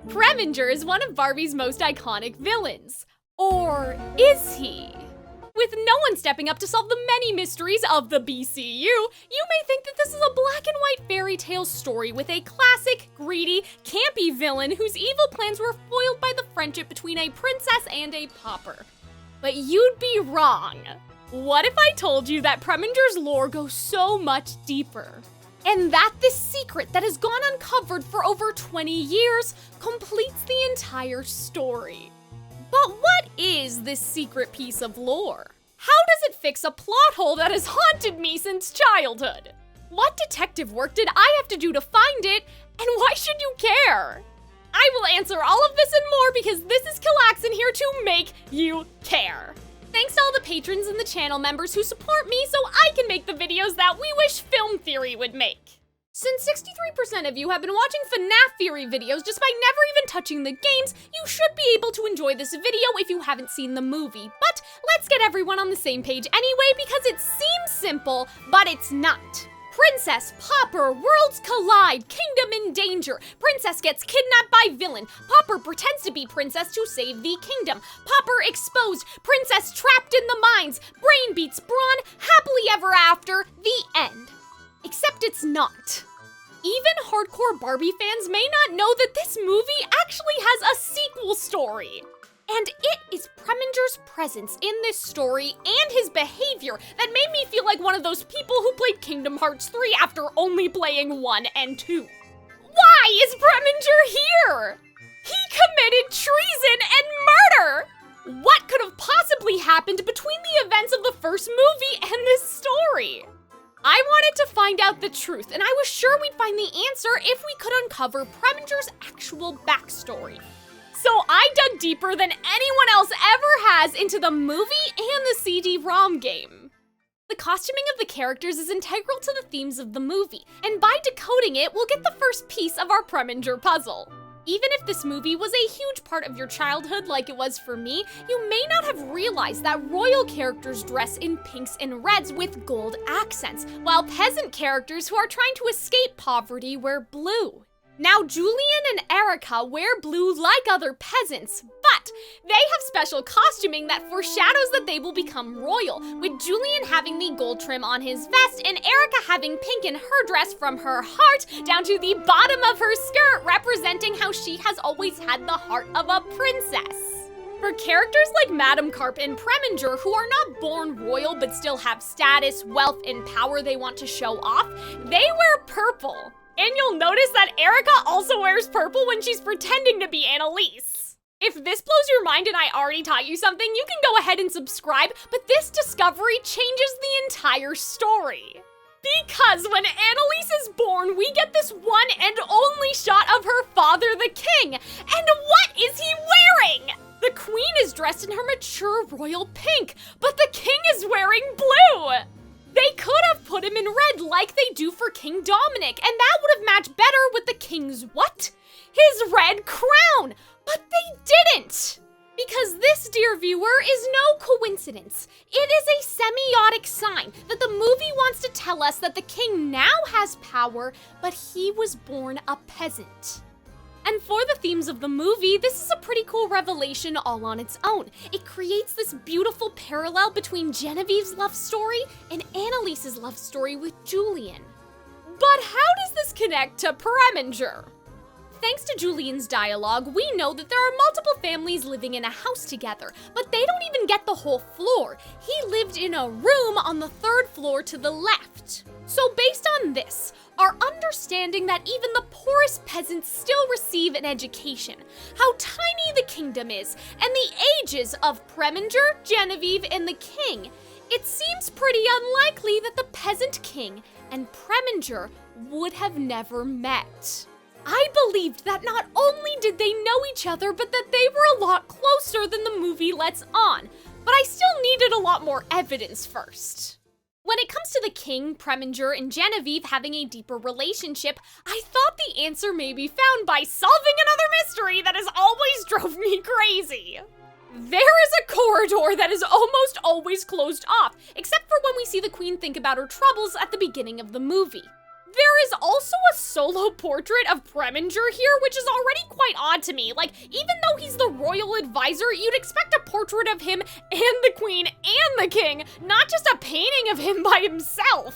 Preminger is one of Barbie's most iconic villains. Or is he? With no one stepping up to solve the many mysteries of the BCU, you may think that this is a black and white fairy tale story with a classic, greedy, campy villain whose evil plans were foiled by the friendship between a princess and a pauper. But you'd be wrong. What if I told you that Preminger's lore goes so much deeper? And that this secret that has gone uncovered for over 20 years completes the entire story. But what is this secret piece of lore? How does it fix a plot hole that has haunted me since childhood? What detective work did I have to do to find it, and why should you care? I will answer all of this and more because this is Calxiyn here to make you care. Thanks to all the patrons and the channel members who support me so I can make the videos that we wish Film Theory would make. Since 63% of you have been watching FNAF Theory videos despite never even touching the games, you should be able to enjoy this video if you haven't seen the movie. But let's get everyone on the same page anyway because it seems simple, but it's not. Princess, Pauper, worlds collide, kingdom in danger. Princess gets kidnapped by villain. Pauper pretends to be princess to save the kingdom. Pauper exposed, princess trapped in the mines. Brain beats brawn, happily ever after, the end. Except it's not. Even hardcore Barbie fans may not know that this movie actually has a sequel story. And it is Preminger's presence in this story and his behavior that made me feel like one of those people who played Kingdom Hearts 3 after only playing 1 and 2. Why is Preminger here? He committed treason and murder! What could have possibly happened between the events of the first movie and this story? I wanted to find out the truth, and I was sure we'd find the answer if we could uncover Preminger's actual backstory. So I dug deeper than anyone else ever has into the movie and the CD ROM game. The costuming of the characters is integral to the themes of the movie, and by decoding it, we'll get the first piece of our Preminger puzzle. Even if this movie was a huge part of your childhood like it was for me, you may not have realized that royal characters dress in pinks and reds with gold accents, while peasant characters who are trying to escape poverty wear blue. Now, Julian and Erika wear blue like other peasants, but they have special costuming that foreshadows that they will become royal, with Julian having the gold trim on his vest and Erika having pink in her dress from her heart down to the bottom of her skirt, representing how she has always had the heart of a princess. For characters like Madame Carp and Preminger, who are not born royal but still have status, wealth, and power they want to show off, they wear purple. And you'll notice that Erika also wears purple when she's pretending to be Anneliese. If this blows your mind and I already taught you something, you can go ahead and subscribe, but this discovery changes the entire story. Because when Anneliese is born, we get this one and only shot of her father, the king. And what is he wearing? The queen is dressed in her mature royal pink, but the king is wearing blue. They could have put him in red like they do for King Dominic, and that would have matched better with the king's what? His red crown! But they didn't! Because this, dear viewer, is no coincidence. It is a semiotic sign that the movie wants to tell us that the king now has power, but he was born a peasant. And for the themes of the movie, this is a pretty cool revelation all on its own. It creates this beautiful parallel between Genevieve's love story and Anneliese's love story with Julian. But how does this connect to Preminger? Thanks to Julian's dialogue, we know that there are multiple families living in a house together, but they don't even get the whole floor. He lived in a room on the 3rd floor to the left. So based on this, our understanding that even the poorest peasants still receive an education, how tiny the kingdom is, and the ages of Preminger, Genevieve, and the king, it seems pretty unlikely that the peasant king and Preminger would have never met. I believed that not only did they know each other, but that they were a lot closer than the movie lets on, but I still needed a lot more evidence first. When it comes to the king, Preminger, and Genevieve having a deeper relationship, I thought the answer may be found by solving another mystery that has always drove me crazy. There is a corridor that is almost always closed off, except for when we see the queen think about her troubles at the beginning of the movie. There is also a solo portrait of Preminger here, which is already quite odd to me. Like, even though he's the royal advisor, you'd expect a portrait of him and the queen and the king, not just a painting of him by himself.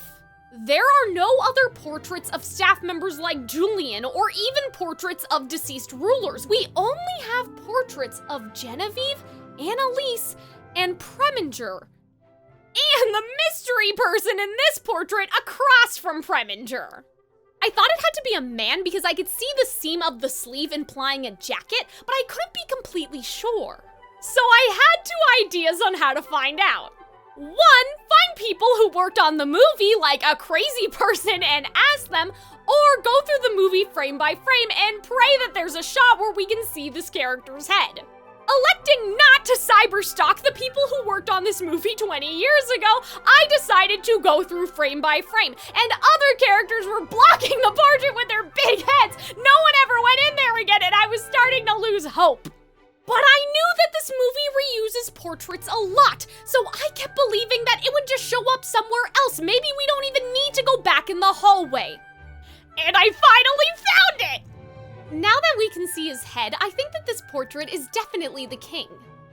There are no other portraits of staff members like Julian or even portraits of deceased rulers. We only have portraits of Genevieve, Anneliese, and Preminger. And the mystery person in this portrait across from Preminger. I thought it had to be a man because I could see the seam of the sleeve implying a jacket, but I couldn't be completely sure. So I had 2 ideas on how to find out. 1, find people who worked on the movie like a crazy person and ask them, or go through the movie frame by frame and pray that there's a shot where we can see this character's head. Electing not to cyberstalk the people who worked on this movie 20 years ago, I decided to go through frame by frame, and other characters were blocking the portrait with their big heads. No one ever went in there again, and I was starting to lose hope. But I knew that this movie reuses portraits a lot, so I kept believing that it would just show up somewhere else. Maybe we don't even need to go back in the hallway. And I finally found it! Now that we can see his head, I think that this portrait is definitely the king.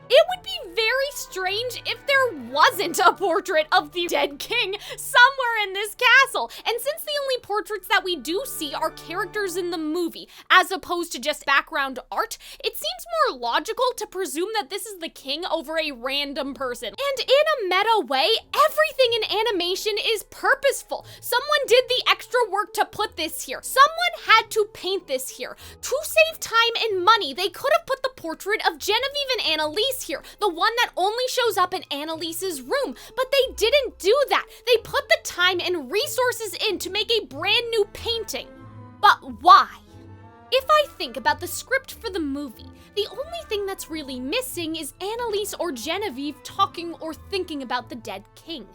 It would be very strange if there wasn't a portrait of the dead king somewhere in this castle. And since the only portraits that we do see are characters in the movie, as opposed to just background art, it seems more logical to presume that this is the king over a random person. And in a meta way, everything in animation is purposeful. Someone did the extra work to put this here. Someone had to paint this here. To save time and money, they could have put the portrait of Genevieve and Anneliese here, the one that only shows up in Annaliese's room, but they didn't do that. They put the time and resources in to make a brand new painting. But why? If I think about the script for the movie, the only thing that's really missing is Anneliese or Genevieve talking or thinking about the dead king.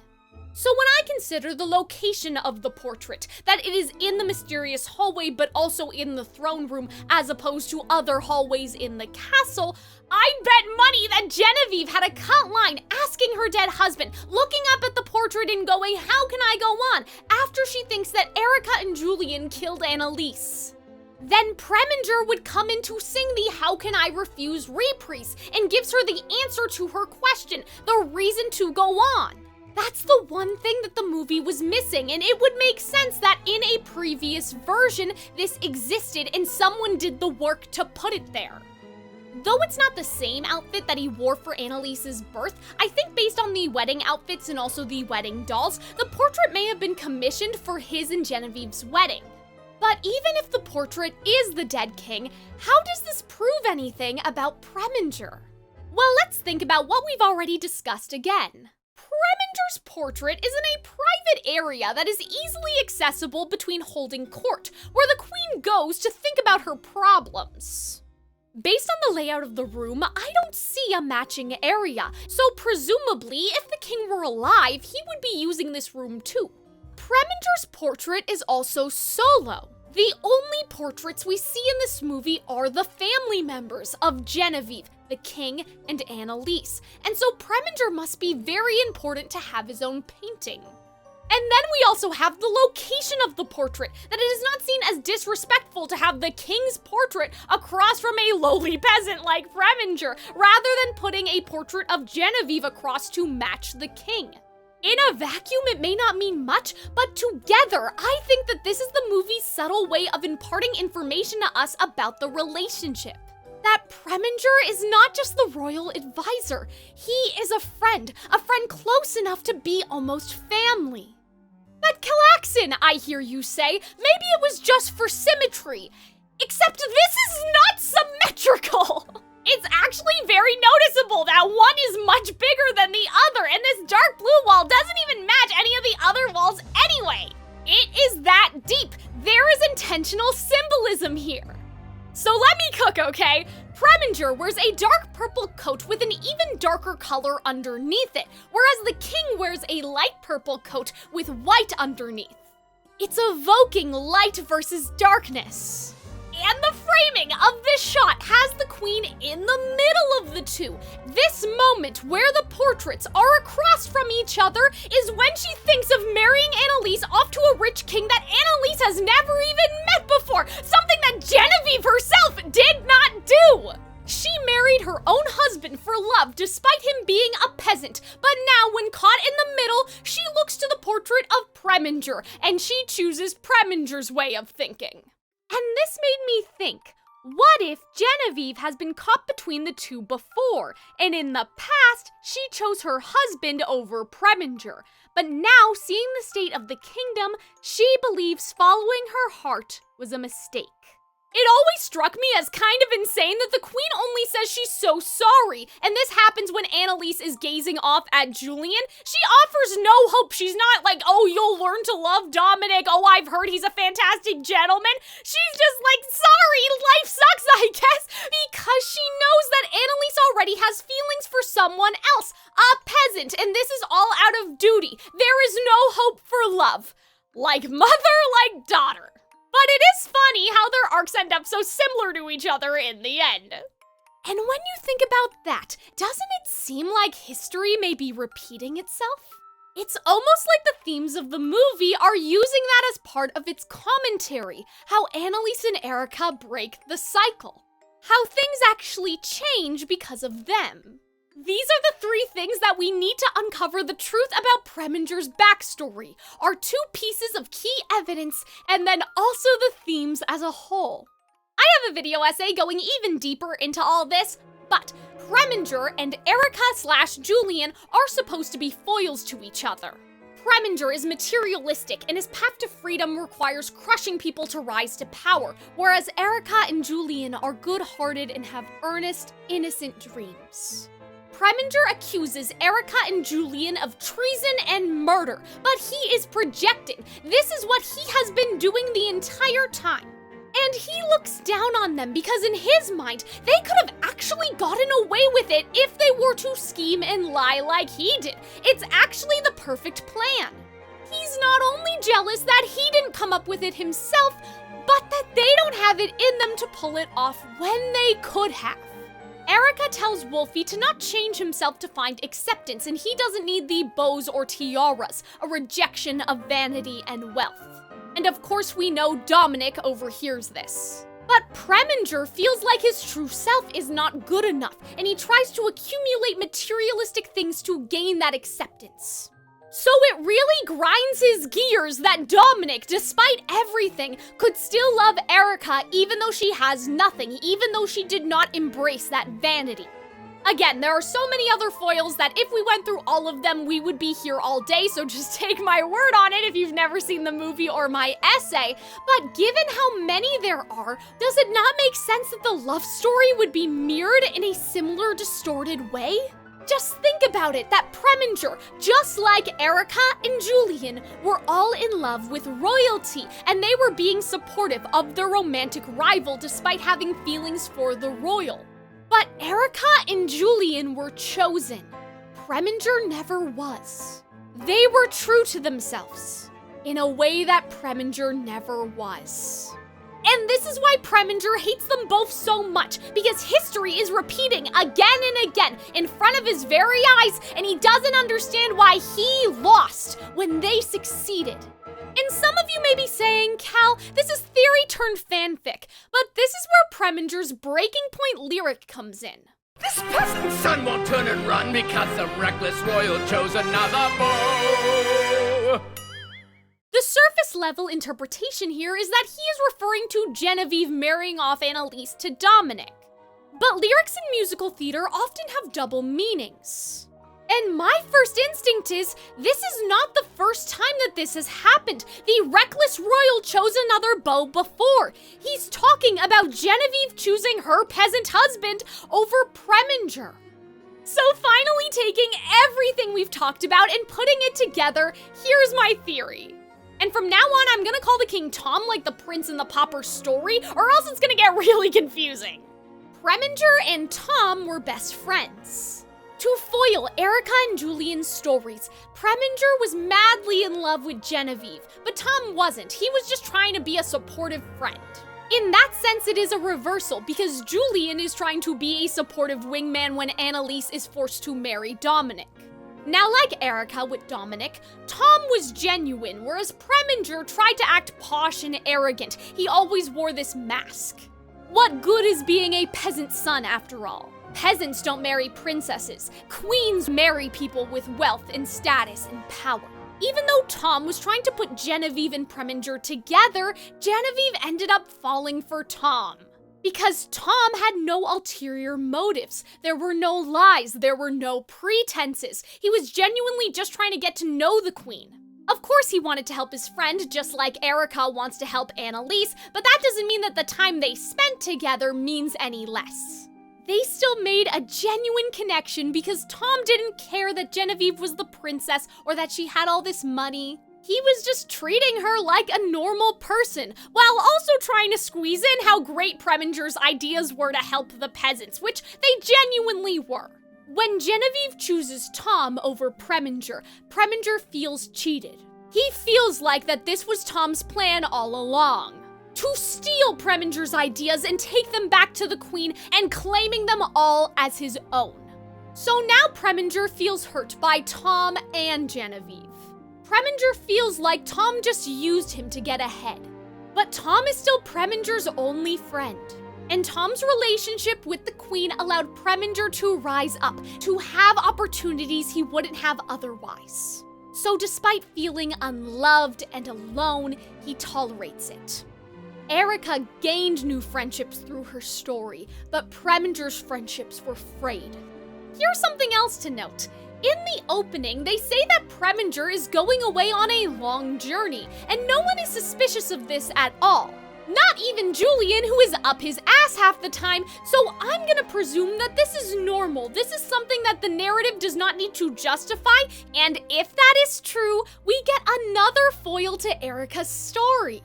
So when I consider the location of the portrait, that it is in the mysterious hallway but also in the throne room as opposed to other hallways in the castle, I bet money that Genevieve had a cut line asking her dead husband, looking up at the portrait and going, "How can I go on?" after she thinks that Erika and Julian killed Anneliese. Then Preminger would come in to sing the "How Can I Refuse" reprise and gives her the answer to her question, the reason to go on. That's the one thing that the movie was missing, and it would make sense that in a previous version, this existed and someone did the work to put it there. Though it's not the same outfit that he wore for Annaliese's birth, I think based on the wedding outfits and also the wedding dolls, the portrait may have been commissioned for his and Genevieve's wedding. But even if the portrait is the dead king, how does this prove anything about Preminger? Well, let's think about what we've already discussed again. Preminger's portrait is in a private area that is easily accessible between holding court, where the queen goes to think about her problems. Based on the layout of the room, I don't see a matching area, so presumably, if the king were alive, he would be using this room too. Preminger's portrait is also solo. The only portraits we see in this movie are the family members of Genevieve, the king, and Anneliese, and so Preminger must be very important to have his own painting. And then we also have the location of the portrait, that it is not seen as disrespectful to have the king's portrait across from a lowly peasant like Preminger, rather than putting a portrait of Genevieve across to match the king. In a vacuum, it may not mean much, but together, I think that this is the movie's subtle way of imparting information to us about the relationship. That Preminger is not just the royal advisor, he is a friend close enough to be almost family. But Calxiyn, I hear you say, maybe it was just for symmetry. Except this is not symmetrical! It's actually very noticeable that one is much bigger than the other, and this dark blue wall doesn't even match any of the other walls anyway. It is that deep. There is intentional symbolism here. So let me cook, okay? Preminger wears a dark purple coat with an even darker color underneath it, whereas the king wears a light purple coat with white underneath. It's evoking light versus darkness. And the framing of this shot has the queen in the middle of the two. This moment where the portraits are across from each other is when she thinks of marrying Anneliese off to a rich king that Anneliese has never even met before, something that Genevieve herself did not do. She married her own husband for love despite him being a peasant, but now when caught in the middle, she looks to the portrait of Preminger, and she chooses Preminger's way of thinking. And this made me think, what if Genevieve has been caught between the two before, and in the past, she chose her husband over Preminger, but now seeing the state of the kingdom, she believes following her heart was a mistake. It always struck me as kind of insane that the queen only says she's so sorry, and this happens when Anneliese is gazing off at Julian. She offers no hope. She's not like, oh, you'll learn to love Dominic. Oh, I've heard he's a fantastic gentleman. She's just like, sorry, life sucks, I guess, because she knows that Anneliese already has feelings for someone else, a peasant, and this is all out of duty. There is no hope for love. Like mother, like daughter. But it is funny how their arcs end up so similar to each other in the end. And when you think about that, doesn't it seem like history may be repeating itself? It's almost like the themes of the movie are using that as part of its commentary, how Anneliese and Erika break the cycle, how things actually change because of them. These are the three things that we need to uncover the truth about Preminger's backstory, our two pieces of key evidence, and then also the themes as a whole. I have a video essay going even deeper into all this, but Preminger and Erika/Julian are supposed to be foils to each other. Preminger is materialistic, and his path to freedom requires crushing people to rise to power, whereas Erika and Julian are good-hearted and have earnest, innocent dreams. Preminger accuses Erika and Julian of treason and murder, but he is projecting. This is what he has been doing the entire time. And he looks down on them because in his mind, they could have actually gotten away with it if they were to scheme and lie like he did. It's actually the perfect plan. He's not only jealous that he didn't come up with it himself, but that they don't have it in them to pull it off when they could have. Erika tells Wolfie to not change himself to find acceptance, and he doesn't need the bows or tiaras, a rejection of vanity and wealth. And of course we know Dominic overhears this. But Preminger feels like his true self is not good enough, and he tries to accumulate materialistic things to gain that acceptance. So it really grinds his gears that Dominic, despite everything, could still love Erika even though she has nothing, even though she did not embrace that vanity. Again, there are so many other foils that if we went through all of them, we would be here all day, so just take my word on it if you've never seen the movie or my essay. But given how many there are, does it not make sense that the love story would be mirrored in a similar distorted way? Just think about it, that Preminger, just like Erika and Julian, were all in love with royalty, and they were being supportive of their romantic rival despite having feelings for the royal. But Erika and Julian were chosen. Preminger never was. They were true to themselves, in a way that Preminger never was. And this is why Preminger hates them both so much, because history is repeating again and again in front of his very eyes, and he doesn't understand why he lost when they succeeded. And some of you may be saying, Cal, this is theory turned fanfic, but this is where Preminger's breaking point lyric comes in. This peasant's son won't turn and run because the reckless royal chose another beau. The surface level interpretation here is that he is referring to Genevieve marrying off Anneliese to Dominic. But lyrics in musical theater often have double meanings. And my first instinct is, this is not the first time that this has happened. The reckless royal chose another beau before. He's talking about Genevieve choosing her peasant husband over Preminger. So finally taking everything we've talked about and putting it together, here's my theory. And from now on, I'm gonna call the king Tom like the prince in the Pauper story, or else it's gonna get really confusing. Preminger and Tom were best friends. To foil Erika and Julian's stories, Preminger was madly in love with Genevieve, but Tom wasn't. He was just trying to be a supportive friend. In that sense, it is a reversal, because Julian is trying to be a supportive wingman when Anneliese is forced to marry Dominic. Now, like Erika with Dominic, Tom was genuine, whereas Preminger tried to act posh and arrogant. He always wore this mask. What good is being a peasant's son, after all? Peasants don't marry princesses. Queens marry people with wealth and status and power. Even though Tom was trying to put Genevieve and Preminger together, Genevieve ended up falling for Tom. Because Tom had no ulterior motives. There were no lies, there were no pretenses. He was genuinely just trying to get to know the queen. Of course he wanted to help his friend, just like Erika wants to help Anneliese, but that doesn't mean that the time they spent together means any less. They still made a genuine connection because Tom didn't care that Genevieve was the princess or that she had all this money. He was just treating her like a normal person, while also trying to squeeze in how great Preminger's ideas were to help the peasants, which they genuinely were. When Genevieve chooses Tom over Preminger, Preminger feels cheated. He feels like that this was Tom's plan all along. To steal Preminger's ideas and take them back to the queen and claiming them all as his own. So now Preminger feels hurt by Tom and Genevieve. Preminger feels like Tom just used him to get ahead. But Tom is still Preminger's only friend. And Tom's relationship with the queen allowed Preminger to rise up, to have opportunities he wouldn't have otherwise. So despite feeling unloved and alone, he tolerates it. Erika gained new friendships through her story, but Preminger's friendships were frayed. Here's something else to note. In the opening, they say that Preminger is going away on a long journey, and no one is suspicious of this at all. Not even Julian, who is up his ass half the time, so I'm gonna presume that this is normal. This is something that the narrative does not need to justify, and if that is true, we get another foil to Erika's story.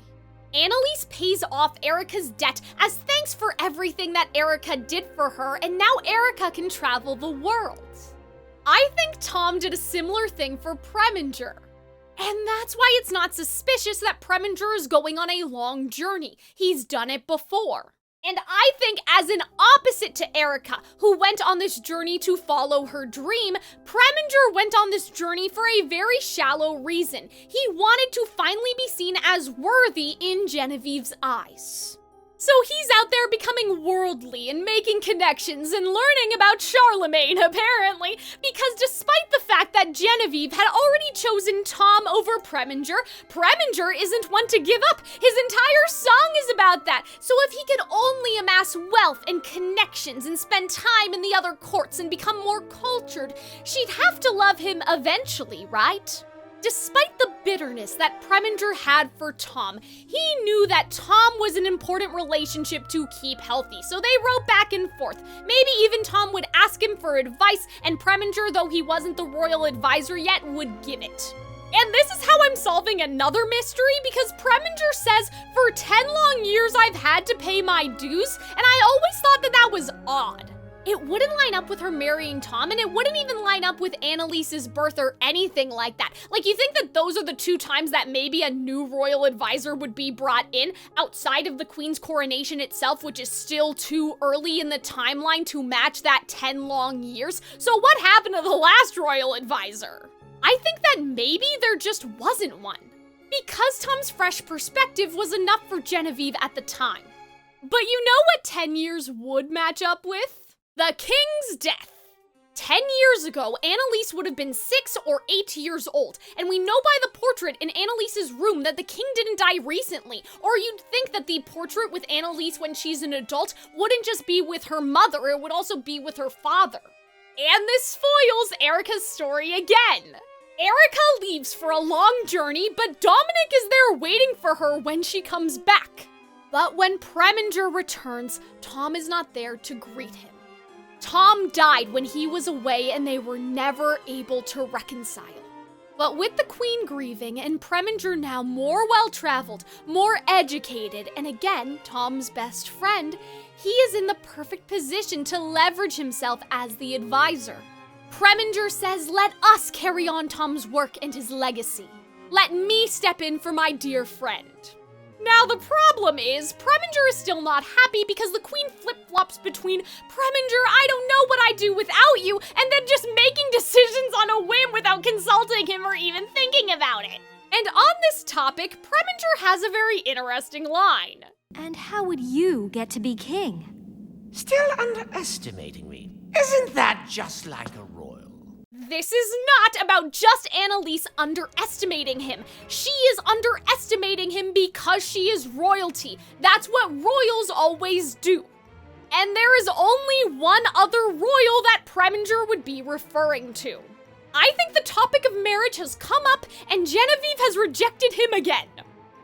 Anneliese pays off Erika's debt as thanks for everything that Erika did for her, and now Erika can travel the world. I think Tom did a similar thing for Preminger. And that's why it's not suspicious that Preminger is going on a long journey. He's done it before. And I think as an opposite to Erika, who went on this journey to follow her dream, Preminger went on this journey for a very shallow reason. He wanted to finally be seen as worthy in Genevieve's eyes. So he's out there becoming worldly and making connections and learning about Charlemagne, apparently, because despite the fact that Genevieve had already chosen Tom over Preminger, Preminger isn't one to give up. His entire song is about that. So if he could only amass wealth and connections and spend time in the other courts and become more cultured, she'd have to love him eventually, right? Despite the bitterness that Preminger had for Tom, he knew that Tom was an important relationship to keep healthy, so they wrote back and forth. Maybe even Tom would ask him for advice, and Preminger, though he wasn't the royal advisor yet, would give it. And this is how I'm solving another mystery, because Preminger says, for 10 long years I've had to pay my dues, and I always thought that that was odd. It wouldn't line up with her marrying Tom, and it wouldn't even line up with Anneliese's birth or anything like that. Like, you think that those are the two times that maybe a new royal advisor would be brought in outside of the queen's coronation itself, which is still too early in the timeline to match that 10 long years? So what happened to the last royal advisor? I think that maybe there just wasn't one, because Tom's fresh perspective was enough for Genevieve at the time. But you know what 10 years would match up with? The king's death. 10 years ago, Anneliese would have been 6 or 8 years old, and we know by the portrait in Anneliese's room that the king didn't die recently, or you'd think that the portrait with Anneliese when she's an adult wouldn't just be with her mother, it would also be with her father. And this foils Erika's story again. Erika leaves for a long journey, but Dominic is there waiting for her when she comes back. But when Preminger returns, Tom is not there to greet him. Tom died when he was away, and they were never able to reconcile. But with the queen grieving and Preminger now more well-traveled, more educated, and again, Tom's best friend, he is in the perfect position to leverage himself as the advisor. Preminger says, "Let us carry on Tom's work and his legacy. Let me step in for my dear friend." Now the problem is, Preminger is still not happy because the queen flip-flops between Preminger, I don't know what I'd do without you, and then just making decisions on a whim without consulting him or even thinking about it. And on this topic, Preminger has a very interesting line. And how would you get to be king? Still underestimating me. Isn't that just like a royal? This is not about just Anneliese underestimating him. She is underestimating him because she is royalty. That's what royals always do. And there is only one other royal that Preminger would be referring to. I think the topic of marriage has come up and Genevieve has rejected him again.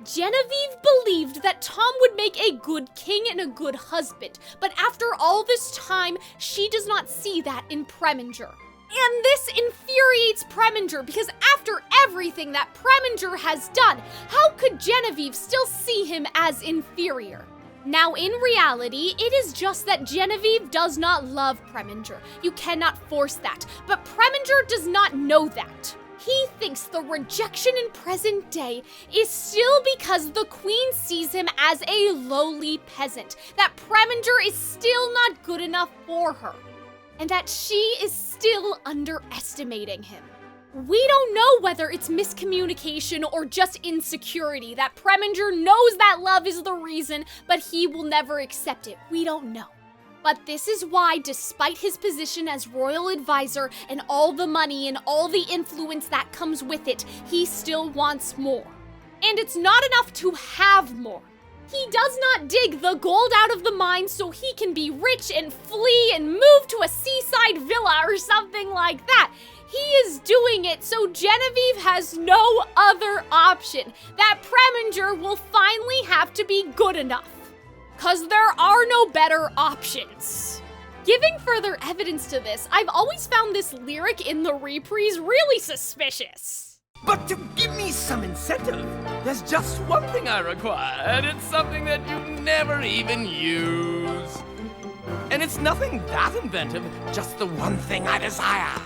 Genevieve believed that Tom would make a good king and a good husband, but after all this time, she does not see that in Preminger. And this infuriates Preminger because after everything that Preminger has done, how could Genevieve still see him as inferior? Now, in reality, it is just that Genevieve does not love Preminger. You cannot force that, but Preminger does not know that. He thinks the rejection in present day is still because the queen sees him as a lowly peasant, that Preminger is still not good enough for her, and that she is still underestimating him. We don't know whether it's miscommunication or just insecurity, that Preminger knows that love is the reason, but he will never accept it. We don't know. But this is why, despite his position as royal advisor and all the money and all the influence that comes with it, he still wants more. And it's not enough to have more. He does not dig the gold out of the mine so he can be rich and flee and move to a seaside villa or something like that. He is doing it so Genevieve has no other option, that Preminger will finally have to be good enough. 'Cause there are no better options. Giving further evidence to this, I've always found this lyric in the reprise really suspicious. But to give me some incentive, there's just one thing I require, and it's something that you never even use. And it's nothing that inventive, just the one thing I desire.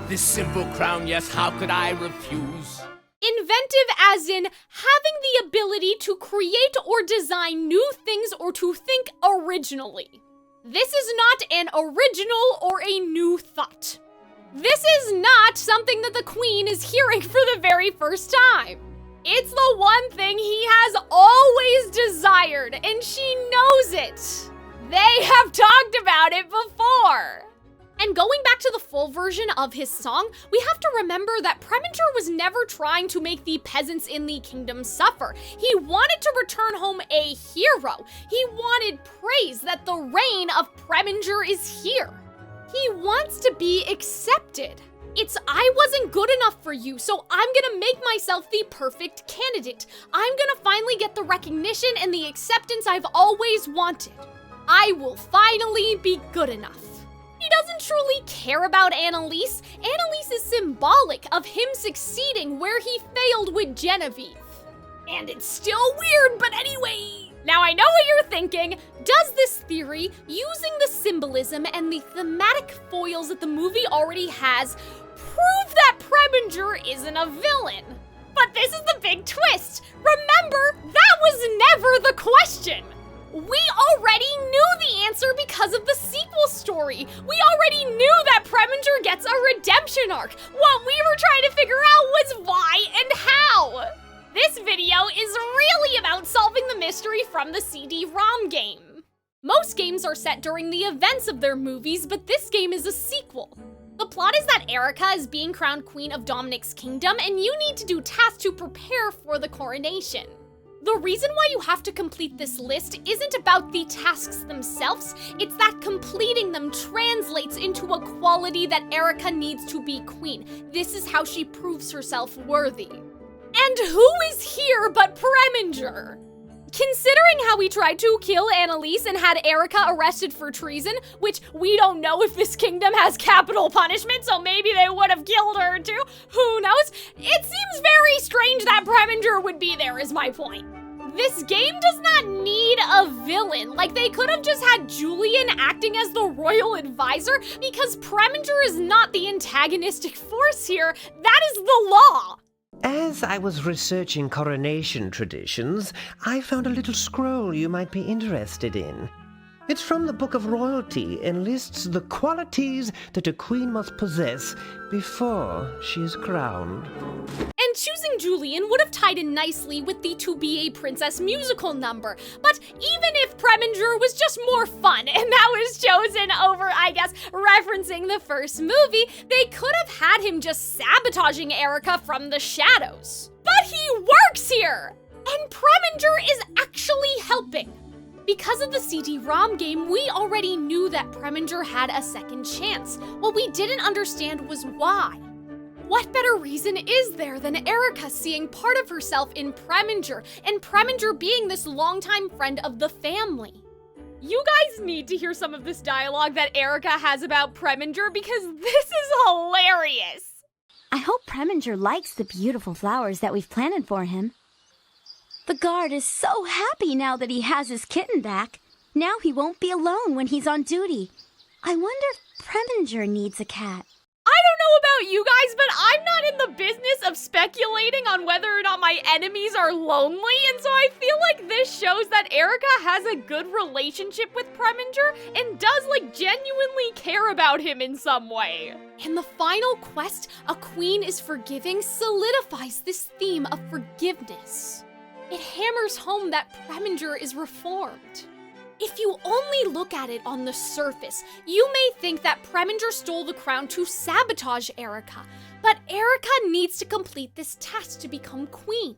This simple crown, yes, how could I refuse? Inventive as in having the ability to create or design new things or to think originally. This is not an original or a new thought. This is not something that the queen is hearing for the very first time. It's the one thing he has always desired, and she knows it. They have talked about it before. And going back to the full version of his song, we have to remember that Preminger was never trying to make the peasants in the kingdom suffer. He wanted to return home a hero. He wanted praise that the reign of Preminger is here. He wants to be accepted. It's I wasn't good enough for you, so I'm gonna make myself the perfect candidate. I'm gonna finally get the recognition and the acceptance I've always wanted. I will finally be good enough. He doesn't truly care about Anneliese. Anneliese is symbolic of him succeeding where he failed with Genevieve. And it's still weird, but anyway. Now I know what you're thinking. Does this theory, using the symbolism and the thematic foils that the movie already has, prove that Preminger isn't a villain? But this is the big twist. Remember, that was never the question. We already knew the answer because of the sequel story. We already knew that Preminger gets a redemption arc. What we were trying to figure out was why and how. This video is really about solving the mystery from the CD ROM game. Most games are set during the events of their movies, but this game is a sequel. The plot is that Erika is being crowned queen of Dominic's kingdom, and you need to do tasks to prepare for the coronation. The reason why you have to complete this list isn't about the tasks themselves, it's that completing them translates into a quality that Erika needs to be queen. This is how she proves herself worthy. And who is here but Preminger? Considering how he tried to kill Anneliese and had Erika arrested for treason, which we don't know if this kingdom has capital punishment, so maybe they would have killed her too, who knows? It seems very strange that Preminger would be there is my point. This game does not need a villain. Like, they could have just had Julian acting as the royal advisor because Preminger is not the antagonistic force here. That is the law. As I was researching coronation traditions, I found a little scroll you might be interested in. It's from the Book of Royalty and lists the qualities that a queen must possess before she is crowned. And choosing Julian would have tied in nicely with the To Be a Princess musical number. But even if Preminger was just more fun and that was chosen over, I guess, referencing the first movie, they could have had him just sabotaging Erika from the shadows. But he works here! And Preminger is actually helping. Because of the CD ROM game, we already knew that Preminger had a second chance. What we didn't understand was why. What better reason is there than Erika seeing part of herself in Preminger, and Preminger being this longtime friend of the family? You guys need to hear some of this dialogue that Erika has about Preminger because this is hilarious. I hope Preminger likes the beautiful flowers that we've planted for him. The guard is so happy now that he has his kitten back. Now he won't be alone when he's on duty. I wonder if Preminger needs a cat. I don't know about you guys, but I'm not in the business of speculating on whether or not my enemies are lonely, and so I feel like this shows that Erika has a good relationship with Preminger and does genuinely care about him in some way. And the final quest, A Queen is Forgiving, solidifies this theme of forgiveness. It hammers home that Preminger is reformed. If you only look at it on the surface, you may think that Preminger stole the crown to sabotage Erika, but Erika needs to complete this task to become queen.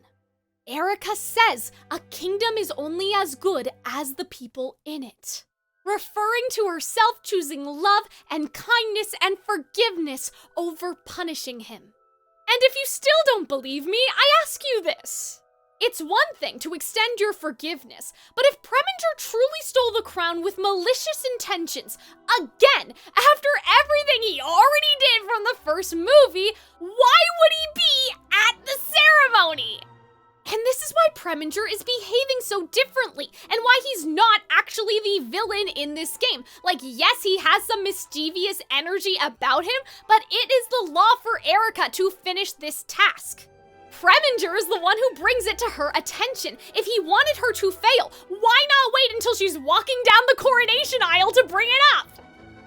Erika says a kingdom is only as good as the people in it, referring to herself choosing love and kindness and forgiveness over punishing him. And if you still don't believe me, I ask you this. It's one thing to extend your forgiveness, but if Preminger truly stole the crown with malicious intentions, again, after everything he already did from the first movie, why would he be at the ceremony? And this is why Preminger is behaving so differently, and why he's not actually the villain in this game. Yes, he has some mischievous energy about him, but it is the law for Erika to finish this task. Preminger is the one who brings it to her attention. If he wanted her to fail, why not wait until she's walking down the coronation aisle to bring it up?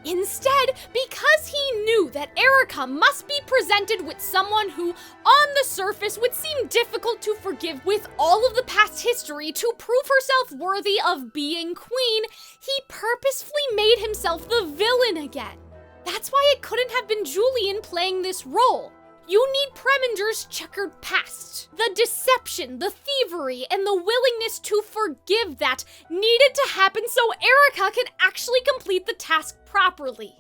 Instead, because he knew that Erika must be presented with someone who, on the surface, would seem difficult to forgive with all of the past history to prove herself worthy of being queen, he purposefully made himself the villain again. That's why it couldn't have been Julian playing this role. You need Preminger's checkered past, the deception, the thievery, and the willingness to forgive that needed to happen so Erika can actually complete the task properly.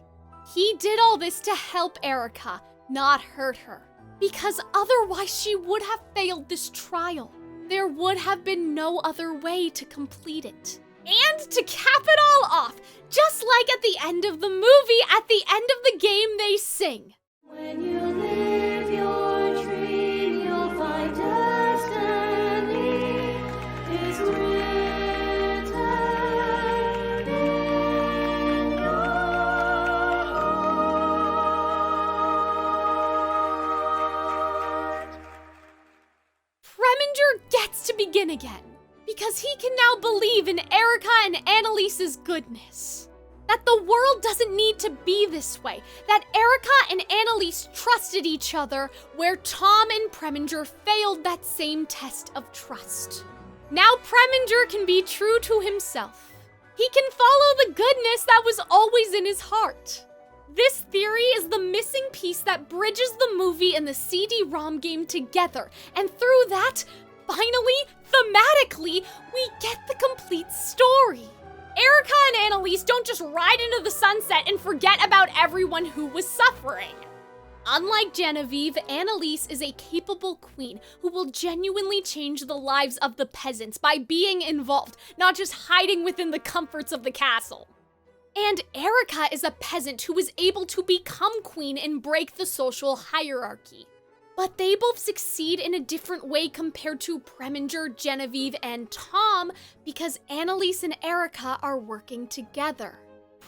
He did all this to help Erika, not hurt her, because otherwise she would have failed this trial. There would have been no other way to complete it. And to cap it all off, just like at the end of the movie, at the end of the game they sing. When you live your dream, you'll find destiny is written in your heart. Preminger gets to begin again, because he can now believe in Erika and Anneliese's goodness. That the world doesn't need to be this way. That Erika and Anneliese trusted each other, where Tom and Preminger failed that same test of trust. Now Preminger can be true to himself. He can follow the goodness that was always in his heart. This theory is the missing piece that bridges the movie and the CD ROM game together, and through that, finally, thematically, we get the complete story. Erika and Anneliese don't just ride into the sunset and forget about everyone who was suffering. Unlike Genevieve, Anneliese is a capable queen who will genuinely change the lives of the peasants by being involved, not just hiding within the comforts of the castle. And Erika is a peasant who is able to become queen and break the social hierarchy. But they both succeed in a different way compared to Preminger, Genevieve, and Tom, because Anneliese and Erika are working together.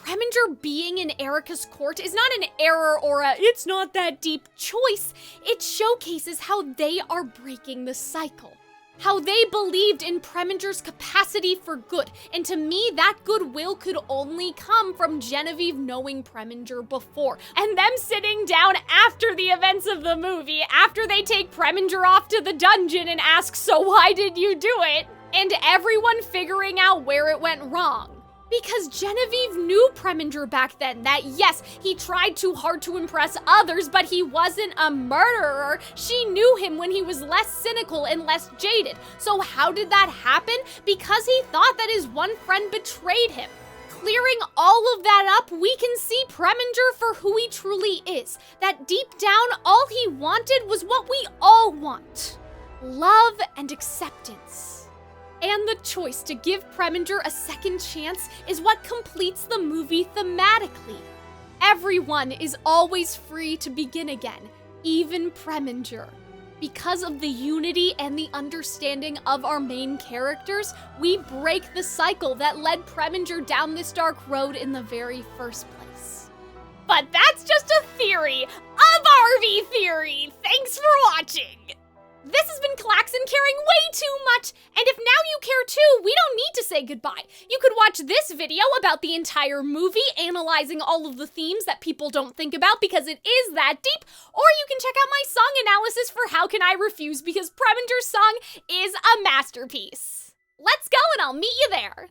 Preminger being in Erika's court is not an error or a it's not that deep choice. It showcases how they are breaking the cycle. How they believed in Preminger's capacity for good, and to me, that goodwill could only come from Genevieve knowing Preminger before, and them sitting down after the events of the movie, after they take Preminger off to the dungeon and ask, so why did you do it? And everyone figuring out where it went wrong. Because Genevieve knew Preminger back then, that yes, he tried too hard to impress others, but he wasn't a murderer. She knew him when he was less cynical and less jaded. So how did that happen? Because he thought that his one friend betrayed him. Clearing all of that up, we can see Preminger for who he truly is. That deep down, all he wanted was what we all want. Love and acceptance. And the choice to give Preminger a second chance is what completes the movie thematically. Everyone is always free to begin again, even Preminger. Because of the unity and the understanding of our main characters, we break the cycle that led Preminger down this dark road in the very first place. But that's just a theory, a Barbie theory! Thanks for watching! This has been Calxiyn caring way too much, and if now you care too, we don't need to say goodbye. You could watch this video about the entire movie, analyzing all of the themes that people don't think about because it is that deep, or you can check out my song analysis for How Can I Refuse because Preminger's song is a masterpiece. Let's go and I'll meet you there.